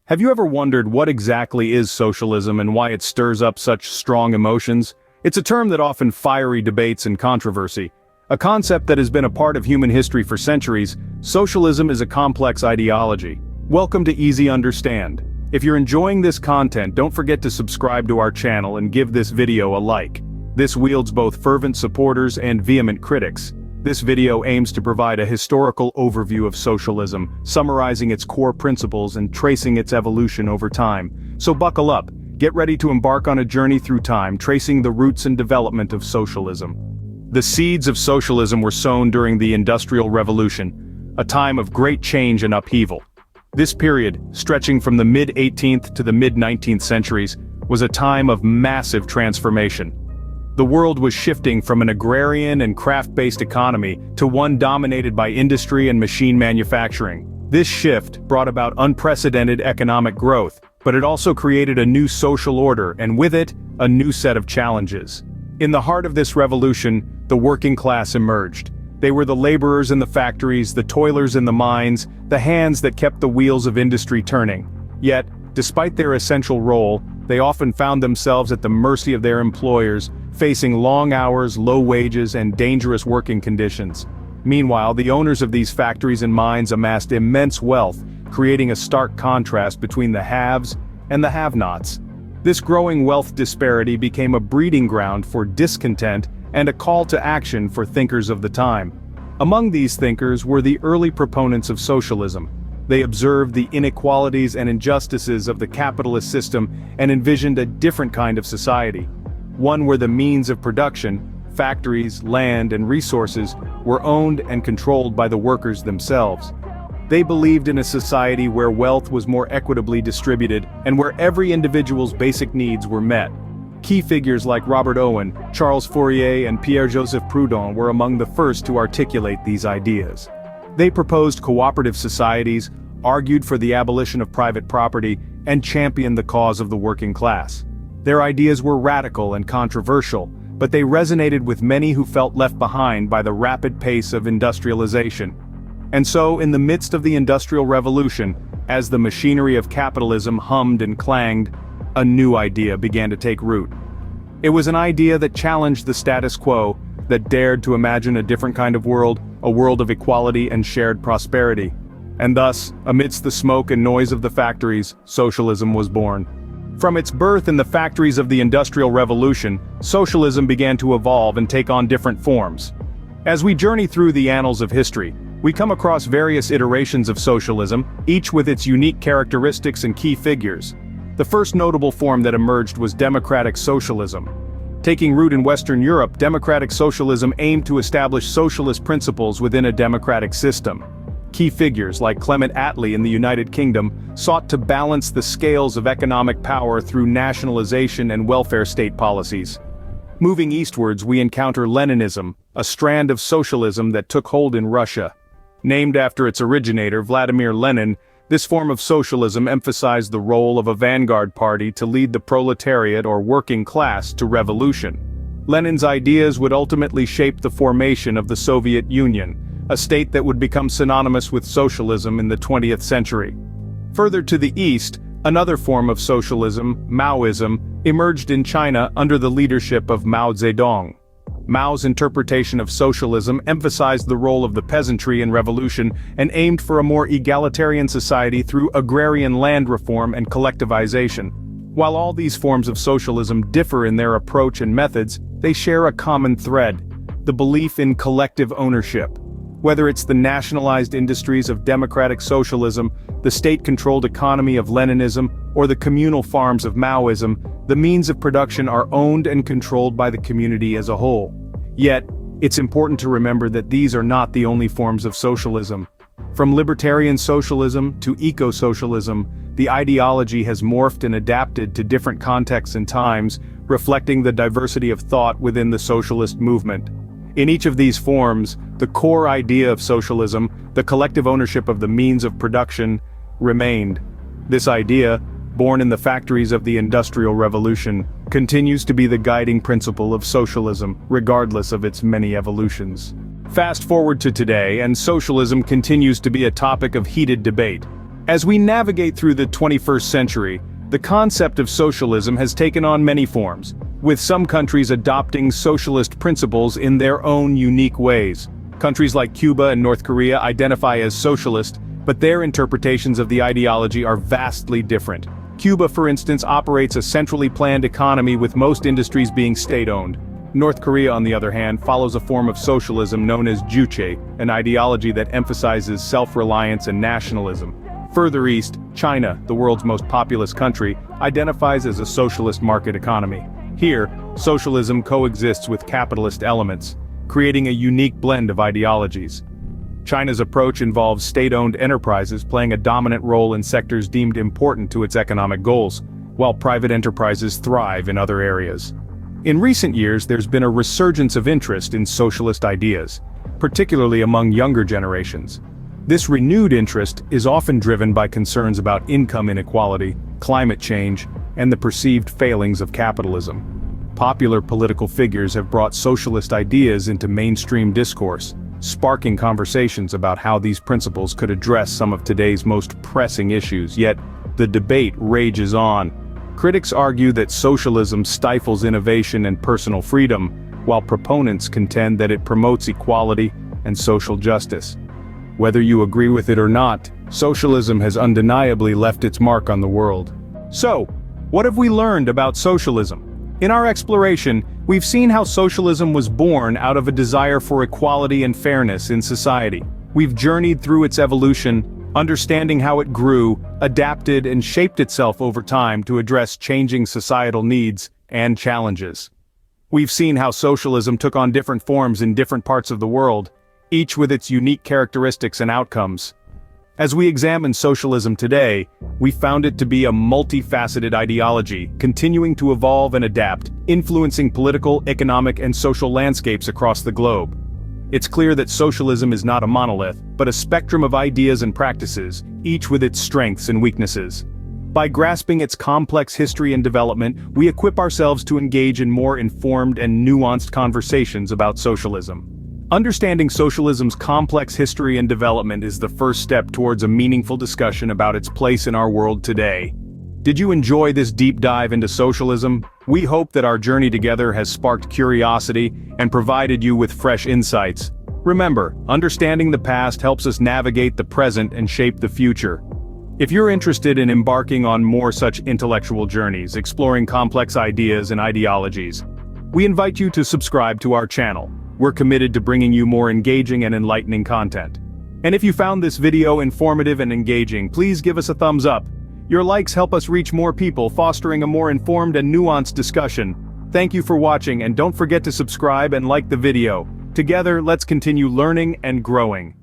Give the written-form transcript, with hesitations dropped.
Have you ever wondered what exactly is socialism and why it stirs up such strong emotions? It's a term that often fiery debates and controversy. A concept that has been a part of human history for centuries, socialism is a complex ideology. Welcome to Easy Understand. If you're enjoying this content, don't forget to subscribe to our channel and give this video a like. This wields both fervent supporters and vehement critics. This video aims to provide a historical overview of socialism, summarizing its core principles and tracing its evolution over time. So buckle up, get ready to embark on a journey through time, tracing the roots and development of socialism. The seeds of socialism were sown during the Industrial Revolution, a time of great change and upheaval. This period, stretching from the mid-18th to the mid-19th centuries, was a time of massive transformation. The world was shifting from an agrarian and craft-based economy to one dominated by industry and machine manufacturing. This shift brought about unprecedented economic growth, but it also created a new social order and with it, a new set of challenges. In the heart of this revolution, the working class emerged. They were the laborers in the factories, the toilers in the mines, the hands that kept the wheels of industry turning. Yet, despite their essential role, they often found themselves at the mercy of their employers, facing long hours, low wages, and dangerous working conditions. Meanwhile, the owners of these factories and mines amassed immense wealth, creating a stark contrast between the haves and the have-nots. This growing wealth disparity became a breeding ground for discontent and a call to action for thinkers of the time. Among these thinkers were the early proponents of socialism. They observed the inequalities and injustices of the capitalist system and envisioned a different kind of society. One where the means of production, factories, land, and resources were owned and controlled by the workers themselves. They believed in a society where wealth was more equitably distributed and where every individual's basic needs were met. Key figures like Robert Owen, Charles Fourier, and Pierre-Joseph Proudhon were among the first to articulate these ideas. They proposed cooperative societies, argued for the abolition of private property, and championed the cause of the working class. Their ideas were radical and controversial, but they resonated with many who felt left behind by the rapid pace of industrialization. And so, in the midst of the Industrial Revolution, as the machinery of capitalism hummed and clanged, a new idea began to take root. It was an idea that challenged the status quo, that dared to imagine a different kind of world, a world of equality and shared prosperity. And thus, amidst the smoke and noise of the factories, socialism was born. From its birth in the factories of the Industrial Revolution, socialism began to evolve and take on different forms. As we journey through the annals of history, we come across various iterations of socialism, each with its unique characteristics and key figures. The first notable form that emerged was democratic socialism. Taking root in Western Europe, democratic socialism aimed to establish socialist principles within a democratic system. Key figures like Clement Attlee in the United Kingdom sought to balance the scales of economic power through nationalization and welfare state policies. Moving eastwards, we encounter Leninism, a strand of socialism that took hold in Russia. Named after its originator, Vladimir Lenin, this form of socialism emphasized the role of a vanguard party to lead the proletariat or working class to revolution. Lenin's ideas would ultimately shape the formation of the Soviet Union, a state that would become synonymous with socialism in the 20th century. Further to the east, another form of socialism, Maoism, emerged in China under the leadership of Mao Zedong. Mao's interpretation of socialism emphasized the role of the peasantry in revolution and aimed for a more egalitarian society through agrarian land reform and collectivization. While all these forms of socialism differ in their approach and methods, they share a common thread: the belief in collective ownership. Whether it's the nationalized industries of democratic socialism, the state-controlled economy of Leninism, or the communal farms of Maoism, the means of production are owned and controlled by the community as a whole. Yet, it's important to remember that these are not the only forms of socialism. From libertarian socialism to eco-socialism, the ideology has morphed and adapted to different contexts and times, reflecting the diversity of thought within the socialist movement. In each of these forms, the core idea of socialism, the collective ownership of the means of production, remained. This idea, born in the factories of the Industrial Revolution, continues to be the guiding principle of socialism, regardless of its many evolutions. Fast forward to today, and socialism continues to be a topic of heated debate. As we navigate through the 21st century, the concept of socialism has taken on many forms, with some countries adopting socialist principles in their own unique ways. Countries like Cuba and North Korea identify as socialist, but their interpretations of the ideology are vastly different. Cuba, for instance, operates a centrally planned economy with most industries being state-owned. North Korea, on the other hand, follows a form of socialism known as Juche, an ideology that emphasizes self-reliance and nationalism. Further east, China, the world's most populous country, identifies as a socialist market economy. Here, socialism coexists with capitalist elements, creating a unique blend of ideologies. China's approach involves state-owned enterprises playing a dominant role in sectors deemed important to its economic goals, while private enterprises thrive in other areas. In recent years, there's been a resurgence of interest in socialist ideas, particularly among younger generations. This renewed interest is often driven by concerns about income inequality, climate change, and the perceived failings of capitalism. Popular political figures have brought socialist ideas into mainstream discourse, sparking conversations about how these principles could address some of today's most pressing issues. Yet, the debate rages on. Critics argue that socialism stifles innovation and personal freedom, while proponents contend that it promotes equality and social justice. Whether you agree with it or not, socialism has undeniably left its mark on the world. So, what have we learned about socialism? In our exploration, we've seen how socialism was born out of a desire for equality and fairness in society. We've journeyed through its evolution, understanding how it grew, adapted, and shaped itself over time to address changing societal needs and challenges. We've seen how socialism took on different forms in different parts of the world, each with its unique characteristics and outcomes. As we examine socialism today, we found it to be a multifaceted ideology, continuing to evolve and adapt, influencing political, economic, and social landscapes across the globe. It's clear that socialism is not a monolith, but a spectrum of ideas and practices, each with its strengths and weaknesses. By grasping its complex history and development, we equip ourselves to engage in more informed and nuanced conversations about socialism. Understanding socialism's complex history and development is the first step towards a meaningful discussion about its place in our world today. Did you enjoy this deep dive into socialism? We hope that our journey together has sparked curiosity and provided you with fresh insights. Remember, understanding the past helps us navigate the present and shape the future. If you're interested in embarking on more such intellectual journeys, exploring complex ideas and ideologies, we invite you to subscribe to our channel. We're committed to bringing you more engaging and enlightening content. And if you found this video informative and engaging, please give us a thumbs up. Your likes help us reach more people, fostering a more informed and nuanced discussion. Thank you for watching, and don't forget to subscribe and like the video. Together, let's continue learning and growing.